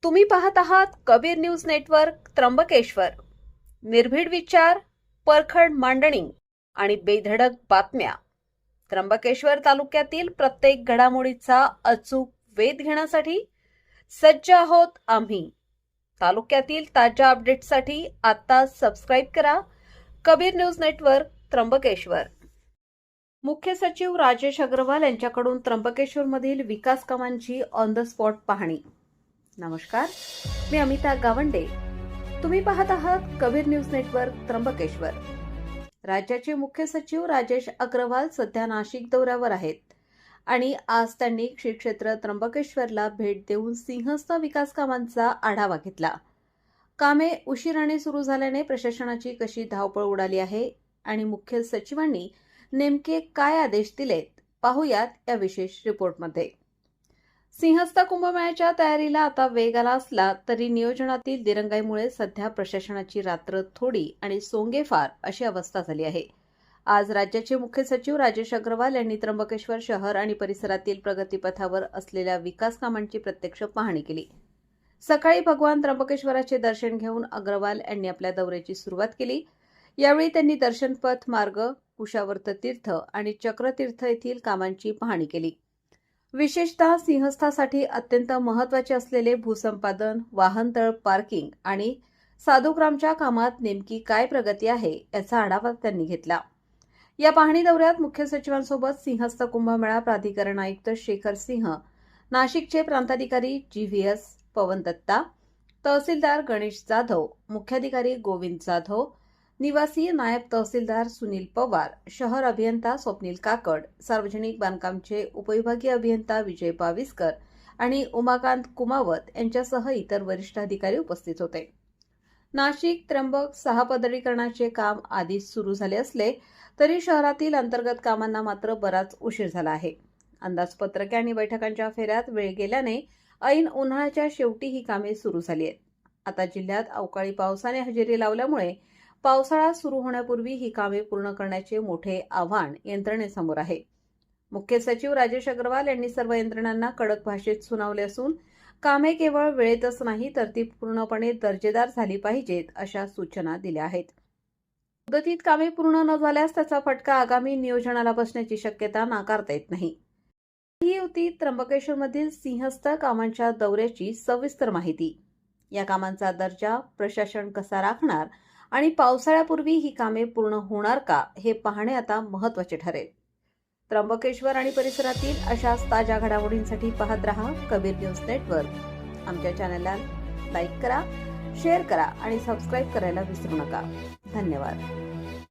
तुम्ही पाहत आहात कबीर न्यूज नेटवर्क त्र्यंबकेश्वर. निर्भीड विचार, परखड मांडणी आणि बेधडक बातम्या. त्र्यंबकेश्वर तालुक्यातील प्रत्येक घडामोडीचा अचूक वेध घेण्यासाठी सज्ज आहोत आम्ही. तालुक्यातील ताज्या अपडेट्ससाठी आता सबस्क्राईब करा कबीर न्यूज नेटवर्क त्र्यंबकेश्वर. मुख्य सचिव राजेश अग्रवाल यांच्याकडून त्र्यंबकेश्वरमधील विकास कामांची ऑन द स्पॉट पाहणी. नमस्कार, मी अमिता गावंडे. तुम्ही पाहत आहात कबीर न्यूज नेटवर्क त्र्यंबकेश्वर. राज्याचे मुख्य सचिव राजेश अग्रवाल सध्या नाशिक दौऱ्यावर आहेत आणि आज त्यांनी श्री क्षेत्र त्र्यंबकेश्वरला भेट देऊन सिंहस्थ विकास कामांचा आढावा घेतला. कामे उशिराने सुरू झाल्याने प्रशासनाची कशी धावपळ उडाली आहे आणि मुख्य सचिवांनी नेमके काय आदेश दिलेत, पाहूयात या विशेष रिपोर्टमध्ये. सिंहस्थ कुंभमेळ्याच्या तयारीला आता वेग आला असला तरी नियोजनातील दिरंगाईमुळे सध्या प्रशासनाची रात्र थोडी आणि सोंगे फार अशी अवस्था झाली आहे. आज राज्याचे मुख्य सचिव राजेश अग्रवाल यांनी त्र्यंबकेश्वर शहर आणि परिसरातील प्रगतीपथावर असलेल्या विकास कामांची प्रत्यक्ष पाहणी केली. सकाळी भगवान त्र्यंबकेश्वराचे दर्शन घेऊन अग्रवाल यांनी आपल्या दौऱ्याची सुरुवात केली. यावेळी त्यांनी दर्शनपथ मार्ग, कुशावर्त तीर्थ आणि चक्रतीर्थ येथील कामांची पाहणी केली. विशेषतः सिंहस्थासाठी अत्यंत महत्त्वाचे असलेले भूसंपादन, वाहनतळ पार्किंग आणि साधुग्रामच्या कामात नेमकी काय प्रगती आहे याचा आढावा त्यांनी घेतला. या पाहणी दौऱ्यात मुख्य सचिवांसोबत सिंहस्थ कुंभमेळा प्राधिकरण आयुक्त शेखर सिंह, नाशिकचे प्रांताधिकारी GVS पवन दत्ता, तहसीलदार गणेश जाधव, मुख्याधिकारी गोविंद जाधव, निवासी नायब तहसीलदार सुनील पवार, शहर अभियंता स्वप्नील काकड, सार्वजनिक बांधकामचे उपविभागीय अभियंता विजय बाविस्कर आणि उमाकांत कुमावत यांच्यासह इतर वरिष्ठ अधिकारी उपस्थित होते. नाशिक त्र्यंबक 6 पदरीकरणाचे काम आधीच सुरू झाले असले तरी शहरातील अंतर्गत कामांना मात्र बराच उशीर झाला आहे. अंदाजपत्रके आणि बैठकांच्या फेऱ्यात वेळ गेल्याने ऐन उन्हाळ्याच्या शेवटी ही कामे सुरू झाली आहेत. आता जिल्ह्यात अवकाळी पावसाने हजेरी लावल्यामुळे पावसाळा सुरू होण्यापूर्वी ही कामे पूर्ण करण्याचे मोठे आव्हान यंत्रणेसमोर आहे. मुख्य सचिव राजेश अग्रवाल यांनी सर्व यंत्रणांना कडक भाषेत सुनावले असून कामे केवळ वेळेतच नाही तर ती पूर्णपणे दर्जेदार झाली पाहिजेत अशा सूचना दिल्या आहेत. मुदतीत कामे पूर्ण न झाल्यास त्याचा फटका आगामी नियोजनाला बसण्याची शक्यता नाकारता येत नाही. ही होती त्र्यंबकेश्वरमधील सिंहस्थ कामांच्या दौऱ्याची सविस्तर माहिती. या कामांचा दर्जा प्रशासन कसा राखणार आणि पावसाळ्यापूर्वी ही कामे पूर्ण होणार का हे पाहणे आता महत्त्वाचे ठरेल. त्र्यंबकेश्वर आणि परिसरातील अशाच ताज्या घडामोडींसाठी पाहत रहा कबीर न्यूज नेटवर्क. आमच्या चॅनलला लाईक करा, शेअर करा आणि सबस्क्राईब करायला विसरू नका. धन्यवाद.